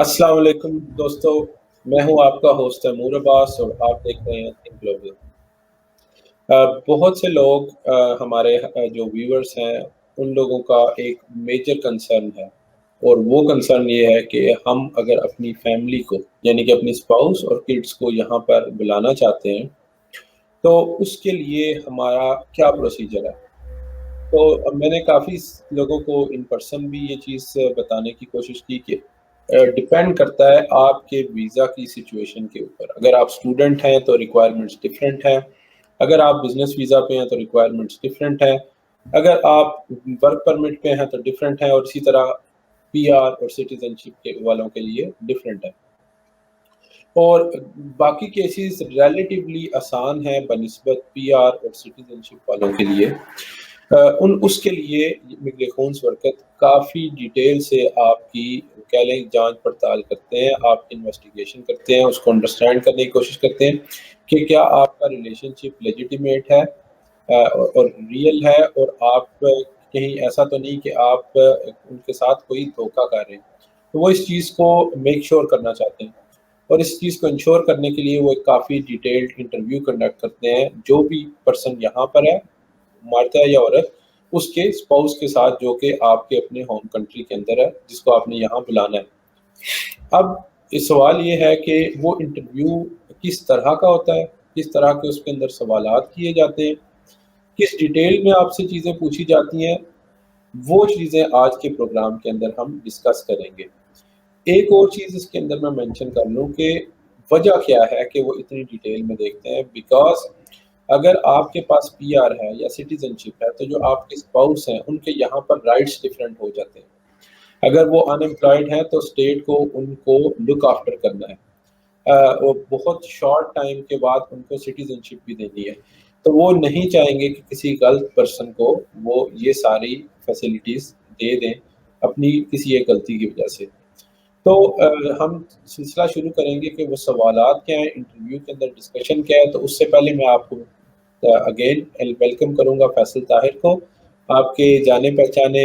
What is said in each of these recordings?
السلام علیکم دوستو، میں ہوں آپ کا ہوسٹ تیمور عباس اور آپ دیکھ رہے ہیں تھنک گلوبل۔ بہت سے لوگ ہمارے جو ویورز ہیں ان لوگوں کا ایک میجر کنسرن ہے، اور وہ کنسرن یہ ہے کہ ہم اگر اپنی فیملی کو یعنی کہ اپنی اسپاؤس اور کڈس کو یہاں پر بلانا چاہتے ہیں تو اس کے لیے ہمارا کیا پروسیجر ہے۔ تو میں نے کافی لوگوں کو ان پرسن بھی یہ چیز بتانے کی کوشش کی کہ ڈپینڈ کرتا ہے آپ کے ویزا کی سچویشن کے اوپر۔ اگر آپ اسٹوڈنٹ ہیں تو ریکوائرمنٹس ڈفرینٹ ہیں، اگر آپ بزنس ویزا پہ ہیں تو ریکوائرمنٹس ڈفرینٹ ہیں، اگر آپ ورک پرمٹ پہ ہیں تو ڈفرینٹ ہیں، اور اسی طرح پی آر اور سٹیزن شپ کے والوں کے لیے ڈفرینٹ ہے۔ اور باقی کیسز ریلیٹیولی آسان ہیں بنسبت پی آر اور سٹیزن شپ والوں کے لیے۔ اس کے لیے امیگریشنز ورکر کافی ڈیٹیل سے آپ کی کہہ لیں جانچ پڑتال کرتے ہیں، آپ انویسٹیگیشن کرتے ہیں، اس کو انڈرسٹینڈ کرنے کی کوشش کرتے ہیں کہ کیا آپ کا ریلیشن شپ لیجیٹیمیٹ ہے اور ریئل ہے، اور آپ کہیں ایسا تو نہیں کہ آپ ان کے ساتھ کوئی دھوکہ کر رہے ہیں۔ تو وہ اس چیز کو میک شور کرنا چاہتے ہیں، اور اس چیز کو انشور کرنے کے لیے وہ ایک کافی ڈیٹیلڈ انٹرویو کنڈکٹ کرتے ہیں، جو بھی پرسن یہاں پر ہے مرد ہے یا عورت، اس کے اسپاؤس کے ساتھ جو کہ آپ کے اپنے ہوم کنٹری کے اندر ہے، جس کو آپ نے یہاں بلانا ہے۔ اب سوال یہ ہے کہ وہ انٹرویو کس طرح کا ہوتا ہے، کس طرح کے اس کے اندر سوالات کیے جاتے ہیں، کس ڈیٹیل میں آپ سے چیزیں پوچھی جاتی ہیں، وہ چیزیں آج کے پروگرام کے اندر ہم ڈسکس کریں گے۔ ایک اور چیز اس کے اندر میں مینشن کر لوں کہ وجہ کیا ہے کہ وہ اتنی ڈیٹیل میں دیکھتے ہیں، بیکاز اگر آپ کے پاس پی آر ہے یا سٹیزن شپ ہے تو جو آپ کے اسپاؤس ہیں ان کے یہاں پر رائٹس ڈفرینٹ ہو جاتے ہیں۔ اگر وہ ان امپلائڈ ہیں تو اسٹیٹ کو ان کو لک آفٹر کرنا ہے، اور بہت شارٹ ٹائم کے بعد ان کو سٹیزن شپ بھی دینی ہے، تو وہ نہیں چاہیں گے کہ کسی غلط پرسن کو وہ یہ ساری فیسلٹیز دے دیں اپنی کسی ایک غلطی کی وجہ سے۔ تو ہم سلسلہ شروع کریں گے کہ وہ سوالات کیا ہیں، انٹرویو کے اندر ڈسکشن کیا ہے۔ تو اس سے پہلے میں آپ کو اگین ویلکم کروں گا فیصل طاہر کو، آپ کے جانے پہچانے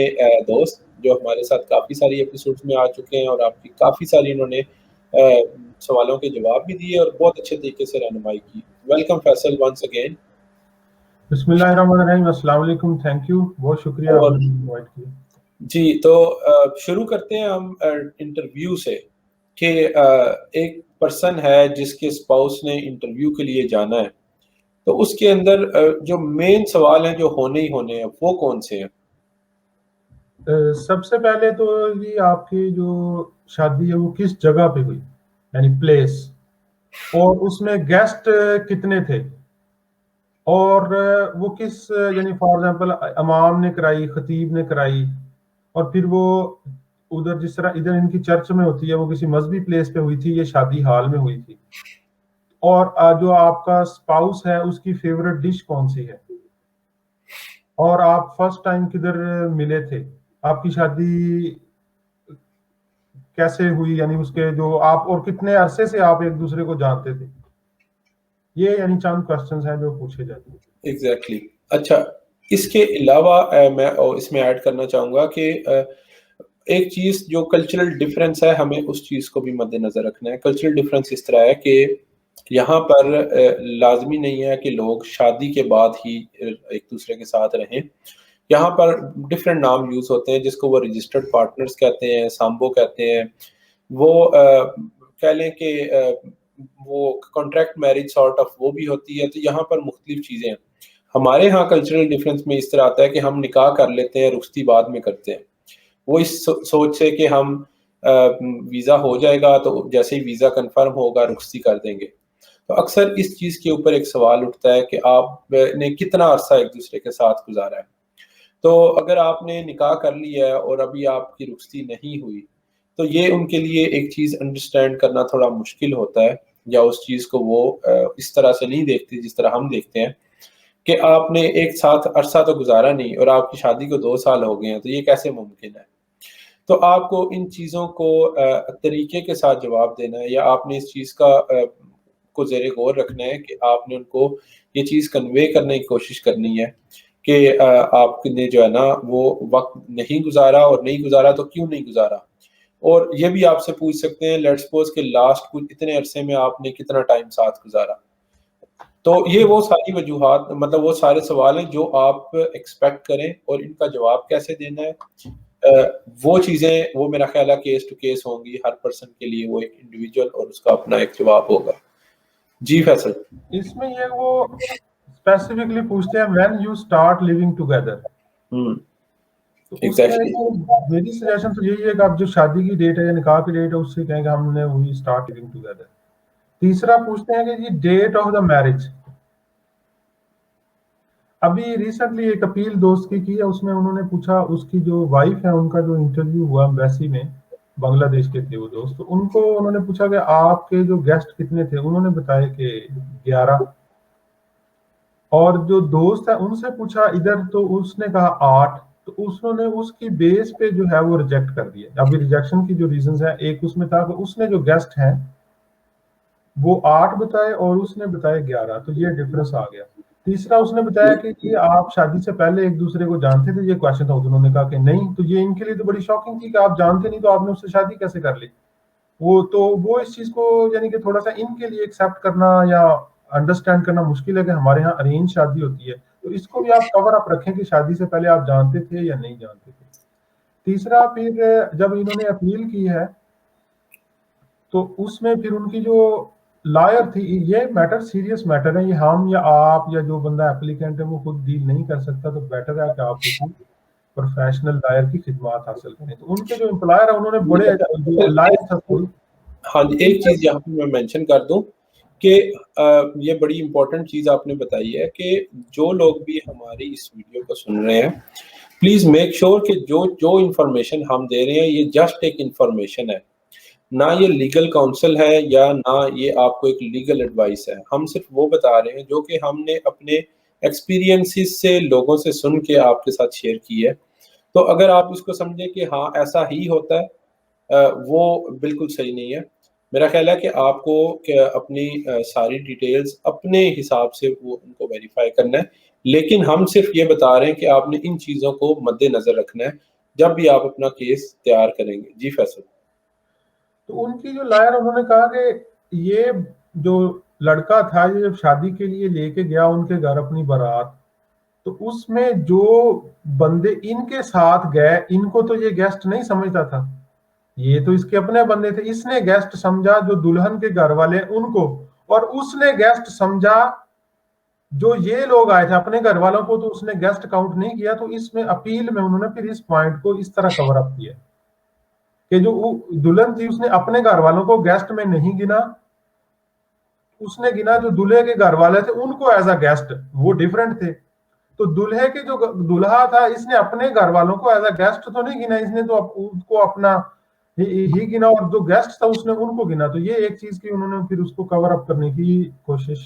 دوست جو ہمارے ساتھ کافی ساری ایپیسوڈز میں آ چکے ہیں، اور آپ کی کافی ساری انہوں نے سوالوں کے جواب بھی دیے اور بہت اچھے طریقے سے رہنمائی کی۔ Welcome Faisal once again. بسم اللہ الرحمن الرحیم، السلام علیکم، تھینک یو، بہت شکریہ آپ نے انوائٹ کیا۔ جی، تو شروع کرتے ہیں ہم انٹرویو سے کہ ایک پرسن ہے جس کے اسپاؤس نے انٹرویو کے لیے جانا ہے، تو اس کے اندر جو مین سوال ہیں جو ہونے ہی ہونے ہیں وہ کون سے ہیں؟ سب سے پہلے تو یہ آپ کی جو شادی ہے وہ کس جگہ پہ ہوئی، یعنی پلیس، اور اس میں گیسٹ کتنے تھے، اور وہ کس یعنی فار ایگزامپل امام نے کرائی، خطیب نے کرائی، اور پھر وہ ادھر جس طرح ادھر ان کی چرچ میں ہوتی ہے وہ کسی مذہبی پلیس پہ ہوئی تھی، یہ شادی ہال میں ہوئی تھی، اور جو آپ کا اسپاؤس ہے اس کی فیوریٹ ڈش کون سی ہے، اور آپ فرسٹ ٹائم کدھر ملے تھے، آپ کی شادی کیسے ہوئی، یعنی اس کے جو آپ اور کتنے عرصے سے آپ ایک دوسرے کو جانتے تھے، یہ یعنی چند کوسچنز ہیں جو پوچھے جاتے ہیں۔ ایگزیکٹلی۔ اچھا، اس کے علاوہ میں اس میں ایڈ کرنا چاہوں گا کہ ایک چیز جو کلچرل ڈفرینس ہے ہمیں اس چیز کو بھی مد نظر رکھنا ہے۔ کلچرل ڈفرینس اس طرح ہے کہ یہاں پر لازمی نہیں ہے کہ لوگ شادی کے بعد ہی ایک دوسرے کے ساتھ رہیں۔ یہاں پر ڈفرینٹ نام یوز ہوتے ہیں، جس کو وہ رجسٹرڈ پارٹنرز کہتے ہیں، سامبو کہتے ہیں، وہ کہہ لیں کہ وہ کانٹریکٹ میرج سارٹ آف وہ بھی ہوتی ہے۔ تو یہاں پر مختلف چیزیں ہیں۔ ہمارے ہاں کلچرل ڈفرینس میں اس طرح آتا ہے کہ ہم نکاح کر لیتے ہیں، رخصتی بعد میں کرتے ہیں، وہ اس سوچ سے کہ ہم ویزا ہو جائے گا تو جیسے ہی ویزا کنفرم ہوگا رخصتی کر دیں گے۔ تو اکثر اس چیز کے اوپر ایک سوال اٹھتا ہے کہ آپ نے کتنا عرصہ ایک دوسرے کے ساتھ گزارا ہے۔ تو اگر آپ نے نکاح کر لیا ہے اور ابھی آپ کی رخصتی نہیں ہوئی تو یہ ان کے لیے ایک چیز انڈرسٹینڈ کرنا تھوڑا مشکل ہوتا ہے، یا اس چیز کو وہ اس طرح سے نہیں دیکھتے جس طرح ہم دیکھتے ہیں کہ آپ نے ایک ساتھ عرصہ تو گزارا نہیں اور آپ کی شادی کو 2 سال ہو گئے ہیں، تو یہ کیسے ممکن ہے۔ تو آپ کو ان چیزوں کو طریقے کے ساتھ جواب دینا ہے، یا آپ نے اس چیز کو زیر غور رکھنا ہے کہ آپ نے ان کو یہ چیز کنوے کرنے کی کوشش کرنی ہے کہ آپ نے جو ہے نا وہ وقت نہیں گزارا، اور نہیں گزارا تو کیوں نہیں گزارا۔ اور یہ بھی آپ سے پوچھ سکتے ہیں لیٹس سپوز کہ لاسٹ کچھ اتنے عرصے میں آپ نے کتنا ٹائم ساتھ گزارا. تو یہ وہ ساری وجوہات مطلب وہ سارے سوال ہیں جو آپ ایکسپیکٹ کریں اور ان کا جواب کیسے دینا ہے وہ چیزیں وہ میرا خیال ہے کیس ٹو کیس ہوں گی. ہر پرسن کے لیے وہ ایک انڈیویجول اور اس کا اپنا ایک جواب ہوگا. جی فیصل. اس میں یہ وہ اسپیسیفکلی پوچھتے ہیں when you start living together. تو اس میں میری سجیشن تو یہی ہے کہ آپ جو شادی کی ڈیٹ ہے یا نکاح کی ڈیٹ ہے اس سے کہیں کہ ہم نے وہی اسٹارٹ لیونگ ٹوگیدر. تیسرا پوچھتے ہیں کہ یہ ڈیٹ آف دا میرج. ابھی ریسنٹلی ایک اپیل دوست کی ہے, اس میں انہوں نے پوچھا اس کی جو وائف ہے ان کا جو انٹرویو ہوا ایمبیسی میں, بنگلہ دیش کے تھے وہ دوست, تو ان کو انہوں نے پوچھا کہ آپ کے جو گیسٹ کتنے تھے, انہوں نے بتایا کہ 11. اور جو دوست ہے ان سے پوچھا ادھر تو اس نے کہا 8. تو اس نے اس کی بیس پہ جو ہے وہ ریجیکٹ کر دیا. ابھی ریجیکشن کی جو ریزنز ہیں, ایک اس میں تھا کہ اس نے جو گیسٹ ہیں وہ 8 بتائے اور اس نے بتایا 11, تو یہ ڈفرنس آ گیا. تیسرا اس نے بتایا کہ یہ آپ شادی سے پہلے ایک دوسرے کو جانتے تھے, یہ کویشچن تھا. انہوں نے کہا کہ نہیں, تو یہ ان کے لیے تو بڑی شاکنگ تھی کہ آپ جانتے نہیں تو آپ نے اس سے شادی کیسے کر لی. وہ اس چیز کو یعنی کہ تھوڑا سا ان کے لیے ایکسیپٹ کرنا یا انڈرسٹینڈ کرنا مشکل ہے کہ ہمارے ہاں ارینج شادی ہوتی ہے, تو اس کو بھی آپ کور اپ رکھیں کہ شادی سے پہلے آپ جانتے تھے یا نہیں جانتے تھے. تیسرا پھر جب انہوں نے اپیل کی ہے تو اس میں پھر ان کی جو لائر تھی, یہ میٹر سیریس میٹر ہے, یہ ہم یا آپ یا جو بندہ اپلیکینٹ ہے وہ خود ڈیل نہیں کر سکتا, تو بیٹر ہے کہ آپ کسی پروفیشنل لائر کی خدمات حاصل کریں. تو ان کے جو امپلائر ہیں انہوں نے بڑے لائر تھا. ہاں جی, ایک چیز یہاں پہ میں مینشن کر دوں کہ یہ بڑی امپورٹنٹ چیز آپ نے بتائی ہے کہ جو لوگ بھی ہماری اس ویڈیو کو سن رہے ہیں پلیز میک شیور کہ جو انفارمیشن ہم دے رہے ہیں یہ جسٹ ایک انفارمیشن ہے, نہ یہ لیگل کاؤنسل ہے یا نہ یہ آپ کو ایک لیگل ایڈوائس ہے. ہم صرف وہ بتا رہے ہیں جو کہ ہم نے اپنے ایکسپیرینسز سے لوگوں سے سن کے آپ کے ساتھ شیئر کی ہے. تو اگر آپ اس کو سمجھیں کہ ہاں ایسا ہی ہوتا ہے, وہ بالکل صحیح نہیں ہے. میرا خیال ہے کہ آپ کو اپنی ساری ڈیٹیلز اپنے حساب سے وہ ان کو ویریفائی کرنا ہے, لیکن ہم صرف یہ بتا رہے ہیں کہ آپ نے ان چیزوں کو مد نظر رکھنا ہے جب بھی آپ اپنا کیس تیار کریں گے. جی فیصل. تو ان کی جو لائر انہوں نے کہا کہ یہ جو لڑکا تھا یہ جب شادی کے لیے لے کے گیا ان کے گھر اپنی بارات, تو اس میں جو بندے ان کے ساتھ گئے ان کو تو یہ گیسٹ نہیں سمجھتا تھا, یہ تو اس کے اپنے بندے تھے. اس نے گیسٹ سمجھا جو دلہن کے گھر والے ان کو, اور اس نے گیسٹ سمجھا جو یہ لوگ آئے تھے اپنے گھر والوں کو, تو اس نے گیسٹ کاؤنٹ نہیں کیا. تو اس میں اپیل میں انہوں نے پھر اس پوائنٹ کو اس طرح کور اپ کیا کہ جو دلہن تھی اس نے اپنے گھر والوں کو گیسٹ میں نہیں گنا, اس نے گنا جو دلہے کے گھر والے تھے ان کو ایز اے گیسٹ, وہ ڈیفرنٹ تھے. تو دلہے کے جو دلہا تھا اس نے اپنے گھر والوں کو ایز اے گیسٹ تو نہیں گنا, اس نے تو اس کو اپنا ہی گنا, اور جو گیسٹ تھا اس نے ان کو گنا. تو یہ ایک چیز کی انہوں نے پھر اس کو کور اپ کرنے کی کوشش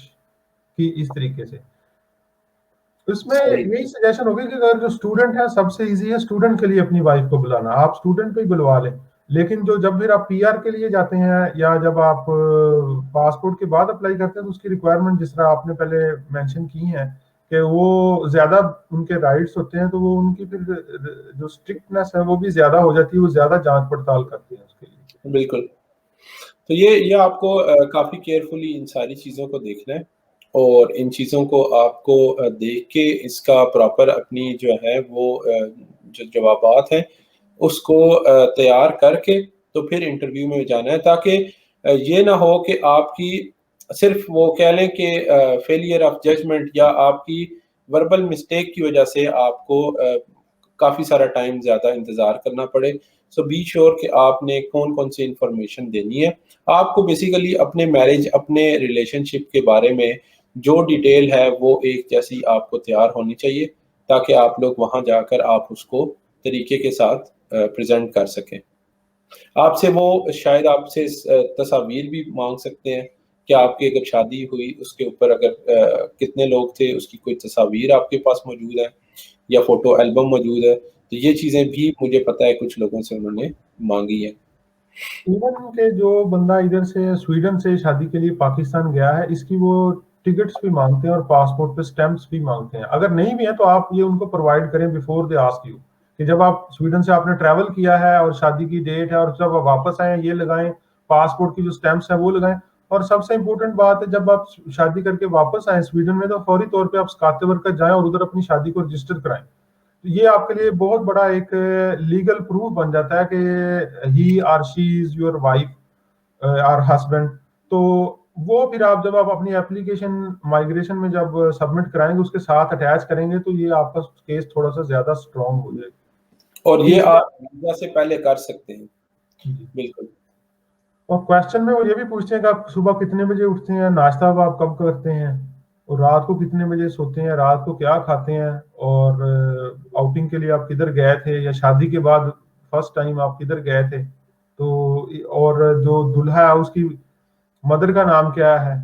کی اس طریقے سے. اس میں یہی سجیشن ہوگی کہ اگر جو اسٹوڈنٹ ہے سب سے ایزی ہے اسٹوڈنٹ کے لیے اپنی وائف کو بلانا, آپ اسٹوڈنٹ پہ ہی بلوا لیں. لیکن جو جب پھر آپ پی آر کے لیے جاتے ہیں یا جب آپ پاسپورٹ کے بعد اپلائی کرتے ہیں تو اس کی ریکوائرمنٹ جس طرح آپ نے پہلے مینشن کی ہیں کہ وہ زیادہ ان کے رائٹس ہوتے ہیں, تو وہ ان کی پھر جو اسٹرکٹنس ہے وہ بھی زیادہ ہو جاتی ہے, وہ زیادہ جانچ پڑتال کرتے ہیں اس کے لیے. بالکل. تو یہ آپ کو کافی کیئرفلی ان ساری چیزوں کو دیکھنا ہے, اور ان چیزوں کو آپ کو دیکھ کے اس کا پراپر اپنی جو ہے وہ جو جوابات ہیں اس کو تیار کر کے تو پھر انٹرویو میں جانا ہے, تاکہ یہ نہ ہو کہ آپ کی صرف وہ کہہ لیں کہ فیلئر آف ججمنٹ یا آپ کی وربل مسٹیک کی وجہ سے آپ کو کافی سارا ٹائم زیادہ انتظار کرنا پڑے. سو بی شیور کہ آپ نے کون سی انفارمیشن دینی ہے. آپ کو بیسیکلی اپنے میرج اپنے ریلیشن شپ کے بارے میں جو ڈیٹیل ہے وہ ایک جیسی آپ کو تیار ہونی چاہیے, تاکہ آپ لوگ وہاں جا کر آپ اس کو طریقے کے ساتھ پریزنٹ کر سکیں. آپ سے وہ شاید آپ سے تصاویر بھی مانگ سکتے ہیں کہ آپ کی اگر شادی ہوئی اس کے اوپر اگر کتنے لوگ تھے اس کی کوئی تصاویر آپ کے پاس موجود ہے یا فوٹو البم موجود ہے. تو یہ چیزیں بھی مجھے پتا ہے کچھ لوگوں سے انہوں نے مانگی ہے. ایون کہ جو بندہ ادھر سے سویڈن سے شادی کے لیے پاکستان گیا ہے اس کی وہ ٹکٹس بھی مانگتے ہیں اور پاسپورٹ پہ سٹیمپس بھی مانگتے ہیں. اگر نہیں بھی ہیں تو آپ یہ ان کو پرووائڈ کریں بیفور دے آسک یو کہ جب آپ سویڈن سے آپ نے ٹریول کیا ہے اور شادی کی ڈیٹ ہے اور جب آپ واپس آئیں یہ لگائیں, پاسپورٹ کی جو اسٹیمپس ہیں وہ لگائیں. اور سب سے امپورٹنٹ بات ہے جب آپ شادی کر کے واپس آئیں سویڈن میں تو فوری طور پہ آپ سکاتے ورکر جائیں اور ادھر اپنی شادی کو رجسٹر کرائیں. تو یہ آپ کے لیے بہت بڑا ایک لیگل پروف بن جاتا ہے کہ he or she is your wife اور ہسبینڈ. تو وہ پھر آپ جب آپ اپنی اپلیکیشن مائگریشن میں جب سبمٹ کرائیں گے اس کے ساتھ اٹیچ کریں گے تو یہ آپ کا کیس تھوڑا سا زیادہ اسٹرانگ ہو جائے گا. اور یہ آپ ویزا سے پہلے کر سکتے ہیں. بالکل. اور کوشچن میں وہ یہ بھی پوچھتے ہیں کہ آپ صبح کتنے بجے اٹھتے ہیں, ناشتہ آپ کب کرتے ہیں, اور رات کو کتنے بجے سوتے ہیں, رات کو کیا کھاتے ہیں, اور آؤٹنگ کے لیے آپ کدھر گئے تھے, یا شادی کے بعد فرسٹ ٹائم آپ کدھر گئے تھے. تو اور جو دلہا ہے اس کی مدر کا نام کیا ہے,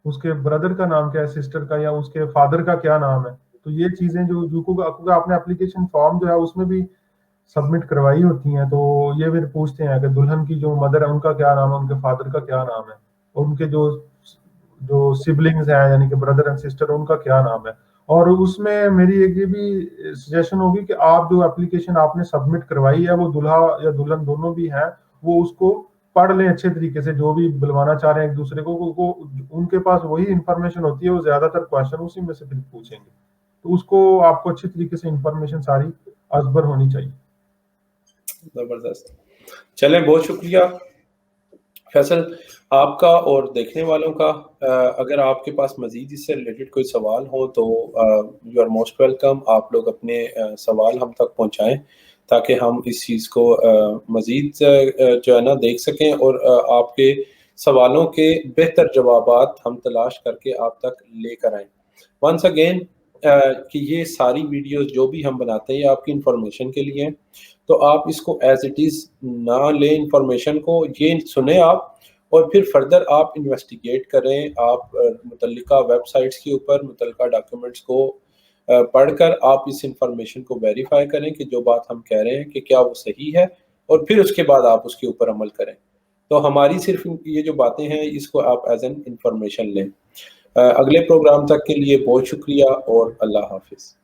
اس کے بردر کا نام کیا ہے, سسٹر کا, یا اس کے فادر کا کیا نام ہے. تو یہ چیزیں جو آپ نے اپلیکیشن فارم جو ہے اس میں بھی سبمٹ کروائی ہوتی ہیں. تو یہ پھر پوچھتے ہیں کہ دلہن کی جو مدر ہے ان کا کیا نام ہے, ان کے فادر کا کیا نام ہے, اور ان کے جو سبلنگز ہیں یعنی کہ بردر اینڈ سسٹر ان کا کیا نام ہے. اور اس میں میری ایک یہ بھی سجیشن ہوگی کہ آپ جو اپلیکیشن آپ نے سبمٹ کروائی ہے وہ دلہا یا دلہن دونوں بھی ہیں وہ اس کو پڑھ لیں اچھے طریقے سے, جو بھی بلوانا چاہ رہے ہیں ایک دوسرے کو ان کے پاس وہی انفارمیشن ہوتی ہے, وہ زیادہ تر کوشچن اسی میں سے پھر پوچھیں گے. تو اس کو آپ کو اچھی طریقے سے انفارمیشن ساری ازبر ہونی چاہیے. زبردست. چلیں, بہت شکریہ فیصل آپ کا اور دیکھنے والوں کا. اگر آپ کے پاس مزید اس سے ریلیٹڈ کوئی سوال ہو تو یو آر موسٹ ویلکم. آپ لوگ اپنے سوال ہم تک پہنچائیں تاکہ ہم اس چیز کو مزید جو ہے نا دیکھ سکیں اور آپ کے سوالوں کے بہتر جوابات ہم تلاش کر کے آپ تک لے کر آئیں. ونس اگین کہ یہ ساری ویڈیوز جو بھی ہم بناتے ہیں یہ آپ کی انفارمیشن کے لیے ہیں, تو آپ اس کو ایز اٹ از نہ لیں انفارمیشن کو, یہ سنیں آپ اور پھر فردر آپ انویسٹیگیٹ کریں. آپ متعلقہ ویب سائٹس کے اوپر متعلقہ ڈاکیومنٹس کو پڑھ کر آپ اس انفارمیشن کو ویریفائی کریں کہ جو بات ہم کہہ رہے ہیں کہ کیا وہ صحیح ہے, اور پھر اس کے بعد آپ اس کے اوپر عمل کریں. تو ہماری صرف یہ جو باتیں ہیں اس کو آپ ایز این انفارمیشن لیں. اگلے پروگرام تک کے لیے بہت شکریہ اور اللہ حافظ.